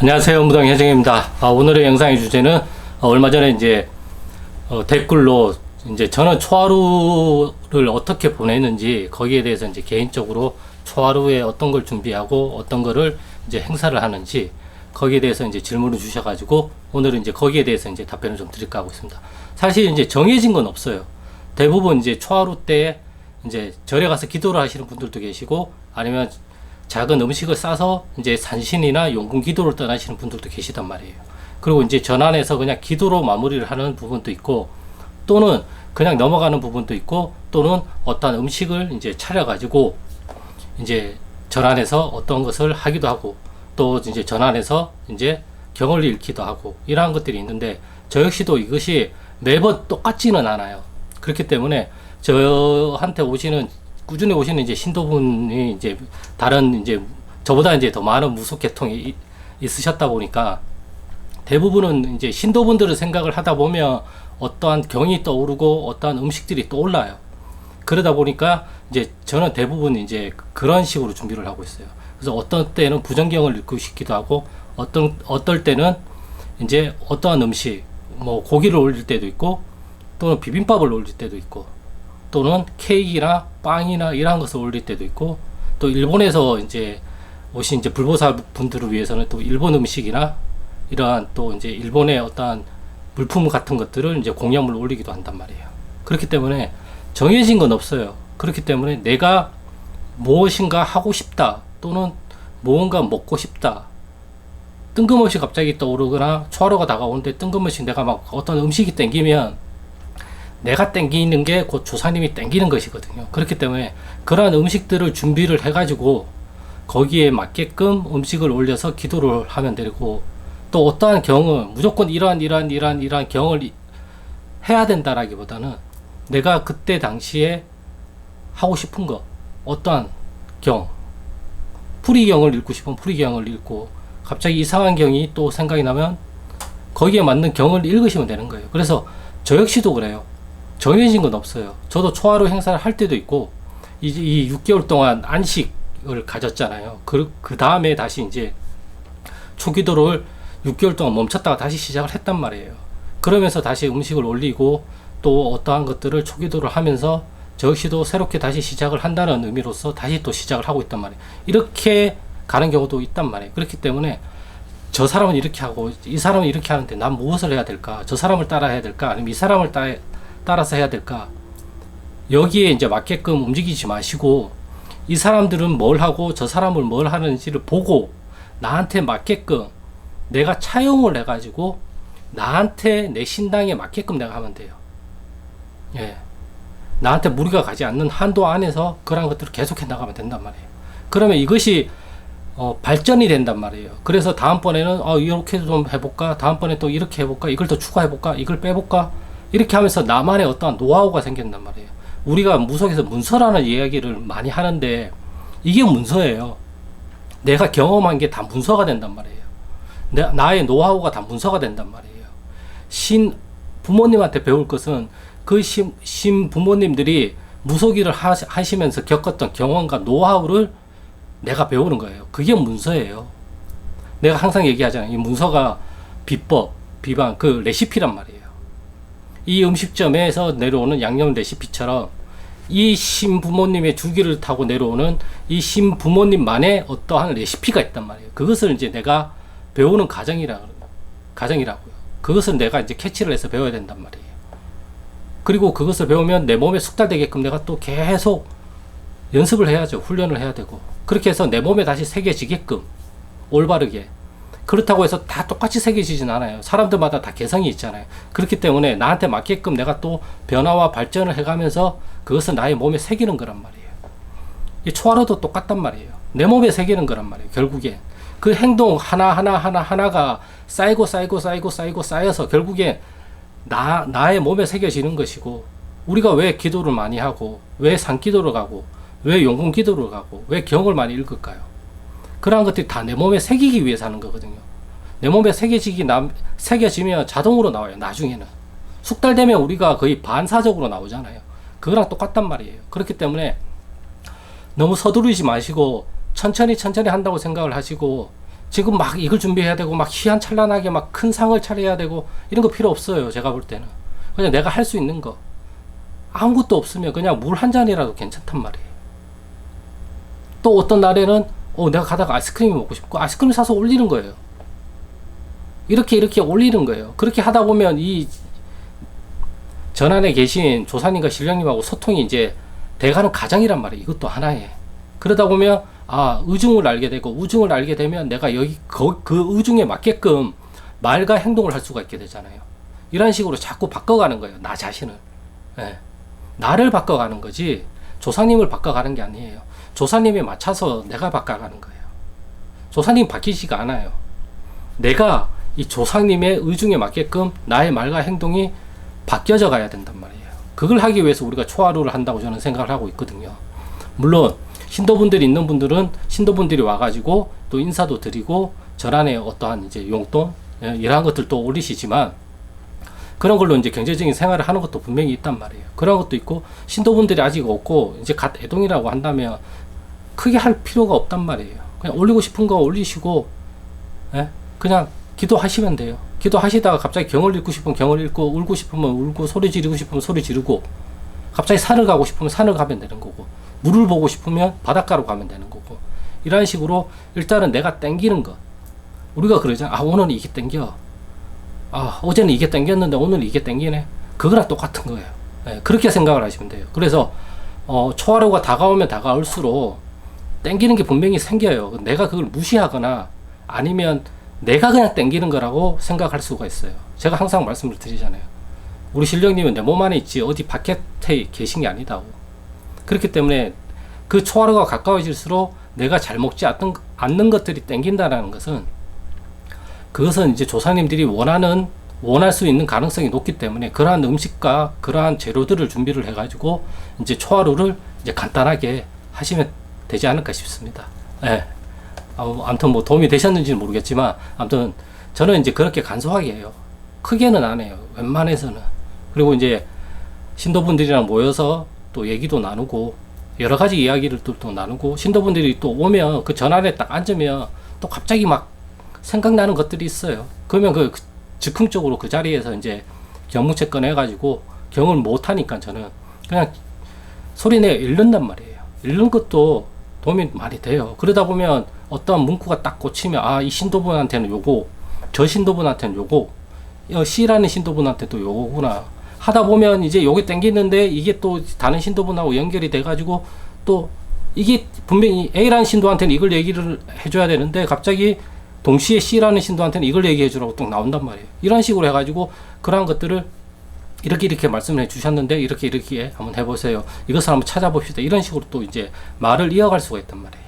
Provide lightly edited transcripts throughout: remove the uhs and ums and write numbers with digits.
안녕하세요. 무당 혜정입니다. 오늘의 영상의 주제는 얼마 전에 이제 댓글로 이제 저는 초하루를 어떻게 보내는지 거기에 대해서 이제 개인적으로 초하루에 어떤 걸 준비하고 어떤 거를 이제 행사를 하는지 거기에 대해서 이제 질문을 주셔가지고 오늘은 이제 거기에 대해서 이제 답변을 좀 드릴까 하고 있습니다. 사실 이제 정해진 건 없어요. 대부분 이제 초하루 때 이제 절에 가서 기도를 하시는 분들도 계시고 아니면 작은 음식을 싸서 이제 산신이나 용궁 기도를 떠나시는 분들도 계시단 말이에요. 그리고 이제 전안에서 그냥 기도로 마무리를 하는 부분도 있고 또는 그냥 넘어가는 부분도 있고 또는 어떤 음식을 이제 차려가지고 이제 전안에서 어떤 것을 하기도 하고 또 이제 전안에서 이제 경을 읽기도 하고 이러한 것들이 있는데 저 역시도 이것이 매번 똑같지는 않아요. 그렇기 때문에 저한테 꾸준히 오시는 이제 신도분이 이제 다른 이제 저보다 이제 더 많은 무속 계통이 있으셨다 보니까 대부분은 이제 신도분들을 생각을 하다 보면 어떠한 경이 떠오르고 어떠한 음식들이 떠올라요. 그러다 보니까 이제 저는 대부분 이제 그런 식으로 준비를 하고 있어요. 그래서 어떤 때는 부정경을 읽고 싶기도 하고 어떨 때는 이제 어떠한 음식 뭐 고기를 올릴 때도 있고 또는 비빔밥을 올릴 때도 있고 또는 케이크나 빵이나 이러한 것을 올릴 때도 있고 또 일본에서 이제 오신 이제 불보살 분들을 위해서는 또 일본 음식이나 이러한 또 이제 일본의 어떠한 물품 같은 것들을 이제 공양물로 올리기도 한단 말이에요. 그렇기 때문에 정해진 건 없어요. 그렇기 때문에 내가 무엇인가 하고 싶다 또는 무언가 먹고 싶다 뜬금없이 갑자기 떠오르거나 초하루가 다가오는데 뜬금없이 내가 막 어떤 음식이 땡기면 내가 땡기는 게 곧 조사님이 땡기는 것이거든요. 그렇기 때문에 그러한 음식들을 준비를 해가지고 거기에 맞게끔 음식을 올려서 기도를 하면 되고 또 어떠한 경을 무조건 이러한 경을 해야 된다라기보다는 내가 그때 당시에 하고 싶은 거 어떠한 경 풀이경을 읽고 싶으면 풀이경을 읽고 갑자기 이상한 경이 또 생각이 나면 거기에 맞는 경을 읽으시면 되는 거예요. 그래서 저 역시도 그래요. 정해진 건 없어요. 저도 초하루 행사를 할 때도 있고 이 6개월 동안 안식을 가졌잖아요. 그 다음에 다시 이제 초기도를 6개월 동안 멈췄다가 다시 시작을 했단 말이에요. 그러면서 다시 음식을 올리고 또 어떠한 것들을 초기도를 하면서 저 역시도 새롭게 다시 시작을 한다는 의미로서 다시 또 시작을 하고 있단 말이에요. 이렇게 가는 경우도 있단 말이에요. 그렇기 때문에 저 사람은 이렇게 하고 이 사람은 이렇게 하는데 난 무엇을 해야 될까? 저 사람을 따라 해야 될까? 아니면 이 사람을 따라서 해야 될까? 여기에 이제 맞게끔 움직이지 마시고 이 사람들은 뭘 하고 저 사람을 뭘 하는지를 보고 나한테 맞게끔 내가 차용을 해가지고 나한테 내 신당에 맞게끔 내가 하면 돼요. 예. 나한테 무리가 가지 않는 한도 안에서 그런 것들을 계속해 나가면 된단 말이에요. 그러면 이것이 발전이 된단 말이에요. 그래서 다음번에는 이렇게 좀 해볼까? 다음번에 또 이렇게 해볼까? 이걸 더 추가해볼까? 이걸 빼볼까? 이렇게 하면서 나만의 어떠한 노하우가 생긴단 말이에요. 우리가 무속에서 문서라는 이야기를 많이 하는데 이게 문서예요. 내가 경험한 게 다 문서가 된단 말이에요. 나의 노하우가 다 문서가 된단 말이에요. 부모님한테 배울 것은 그 신 부모님들이 무속일을 하시면서 겪었던 경험과 노하우를 내가 배우는 거예요. 그게 문서예요. 내가 항상 얘기하잖아요. 이 문서가 비법, 비방, 그 레시피란 말이에요. 이 음식점에서 내려오는 양념 레시피처럼 이 신부모님의 줄기를 타고 내려오는 이 신부모님만의 어떠한 레시피가 있단 말이에요. 그것을 이제 내가 배우는 가정이라고요. 그것을 내가 이제 캐치를 해서 배워야 된단 말이에요. 그리고 그것을 배우면 내 몸에 숙달되게끔 내가 또 계속 연습을 해야죠. 훈련을 해야 되고 그렇게 해서 내 몸에 다시 새겨지게끔 올바르게 그렇다고 해서 다 똑같이 새겨지진 않아요. 사람들마다 다 개성이 있잖아요. 그렇기 때문에 나한테 맞게끔 내가 또 변화와 발전을 해가면서 그것을 나의 몸에 새기는 거란 말이에요. 이 초하루도 똑같단 말이에요. 내 몸에 새기는 거란 말이에요. 결국엔 그 행동 하나가 쌓여서 결국엔 나의 몸에 새겨지는 것이고 우리가 왜 기도를 많이 하고 왜 산기도를 가고 왜 용궁 기도를 가고 왜 경을 많이 읽을까요? 그러한 것들이 다 내 몸에 새기기 위해서 하는 거거든요. 내 몸에 새겨지면 자동으로 나와요. 나중에는 숙달되면 우리가 거의 반사적으로 나오잖아요. 그거랑 똑같단 말이에요. 그렇기 때문에 너무 서두르지 마시고 천천히 한다고 생각을 하시고 지금 막 이걸 준비해야 되고 막 희한찬란하게 막 큰 상을 차려야 되고 이런 거 필요 없어요. 제가 볼 때는 그냥 내가 할 수 있는 거 아무것도 없으면 그냥 물 한 잔이라도 괜찮단 말이에요. 또 어떤 날에는 내가 가다가 아이스크림이 먹고 싶고 아이스크림 사서 올리는 거예요. 이렇게 올리는 거예요. 그렇게 하다 보면 이 전안에 계신 조사님과 신령님하고 소통이 이제 돼가는 과정이란 말이에요. 이것도 하나에. 그러다 보면 의중을 알게 되고 우중을 알게 되면 내가 여기 그 의중에 맞게끔 말과 행동을 할 수가 있게 되잖아요. 이런 식으로 자꾸 바꿔가는 거예요. 나 자신을. 예. 나를 바꿔가는 거지 조사님을 바꿔가는 게 아니에요. 조사님에 맞춰서 내가 바꿔가는 거예요. 조사님 바뀌지가 않아요. 내가 이 조사님의 의중에 맞게끔 나의 말과 행동이 바뀌어져 가야 된단 말이에요. 그걸 하기 위해서 우리가 초하루를 한다고 저는 생각을 하고 있거든요. 물론 신도분들이 있는 분들은 신도분들이 와가지고 또 인사도 드리고 전안에 어떠한 이제 용돈 이러한 것들도 올리시지만 그런 걸로 이제 경제적인 생활을 하는 것도 분명히 있단 말이에요. 그런 것도 있고 신도분들이 아직 없고 이제 갓 애동이라고 한다면 크게 할 필요가 없단 말이에요. 그냥 올리고 싶은 거 올리시고 그냥 기도하시면 돼요. 기도하시다가 갑자기 경을 읽고 싶으면 경을 읽고 울고 싶으면 울고 소리 지르고 싶으면 소리 지르고 갑자기 산을 가고 싶으면 산을 가면 되는 거고 물을 보고 싶으면 바닷가로 가면 되는 거고 이런 식으로 일단은 내가 땡기는 것 우리가 그러잖아. 오늘은 이게 땡겨. 어제는 이게 땡겼는데 오늘은 이게 땡기네. 그거랑 똑같은 거예요. 그렇게 생각을 하시면 돼요. 그래서 초하루가 다가오면 다가올수록 땡기는 게 분명히 생겨요. 내가 그걸 무시하거나 아니면 내가 그냥 땡기는 거라고 생각할 수가 있어요. 제가 항상 말씀을 드리잖아요. 우리 신령님은 내 몸 안에 있지 어디 바깥에 계신 게 아니다고. 그렇기 때문에 그 초하루가 가까워질수록 내가 잘 먹지 않는 것들이 땡긴다는 것은 그것은 이제 조상님들이 원할 수 있는 가능성이 높기 때문에 그러한 음식과 그러한 재료들을 준비를 해가지고 이제 초하루를 이제 간단하게 하시면 되지 않을까 싶습니다. 아무튼 뭐 도움이 되셨는지는 모르겠지만 아무튼 저는 이제 그렇게 간소하게 해요. 크게는 안 해요. 웬만해서는. 그리고 이제 신도분들이랑 모여서 또 얘기도 나누고 여러 가지 이야기를 또 나누고 신도분들이 또 오면 그 전안에 딱 앉으면 또 갑자기 막 생각나는 것들이 있어요. 그러면 그 즉흥적으로 그 자리에서 이제 경무책 꺼내가지고 경을 못하니까 저는 그냥 소리내 읽는단 말이에요. 읽는 것도 도움이 많이 돼요. 그러다 보면 어떠한 문구가 딱 꽂히면 이 신도분한테는 요거 저 신도분한테는 요거 C라는 신도분한테도 요거구나 하다 보면 이제 요게 땡기는데 이게 또 다른 신도분하고 연결이 돼가지고 또 이게 분명히 A라는 신도한테는 이걸 얘기를 해줘야 되는데 갑자기 동시에 C라는 신도한테는 이걸 얘기해 주라고 또 나온단 말이에요. 이런 식으로 해가지고 그러한 것들을 이렇게 말씀을 해 주셨는데 이렇게 한번 해보세요. 이것을 한번 찾아봅시다. 이런 식으로 또 이제 말을 이어갈 수가 있단 말이에요.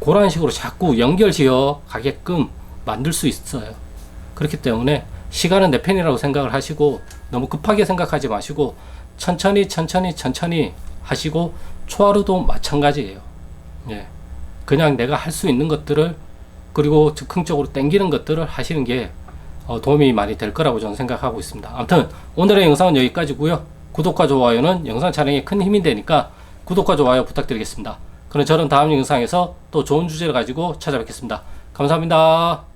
그런 식으로 자꾸 연결지어 가게끔 만들 수 있어요. 그렇기 때문에 시간은 내 편이라고 생각을 하시고 너무 급하게 생각하지 마시고 천천히 하시고 초하루도 마찬가지예요. 그냥 내가 할 수 있는 것들을 그리고 즉흥적으로 땡기는 것들을 하시는 게 도움이 많이 될 거라고 저는 생각하고 있습니다. 아무튼 오늘의 영상은 여기까지고요. 구독과 좋아요는 영상 촬영에 큰 힘이 되니까 구독과 좋아요 부탁드리겠습니다. 그럼 저는 다음 영상에서 또 좋은 주제를 가지고 찾아뵙겠습니다. 감사합니다.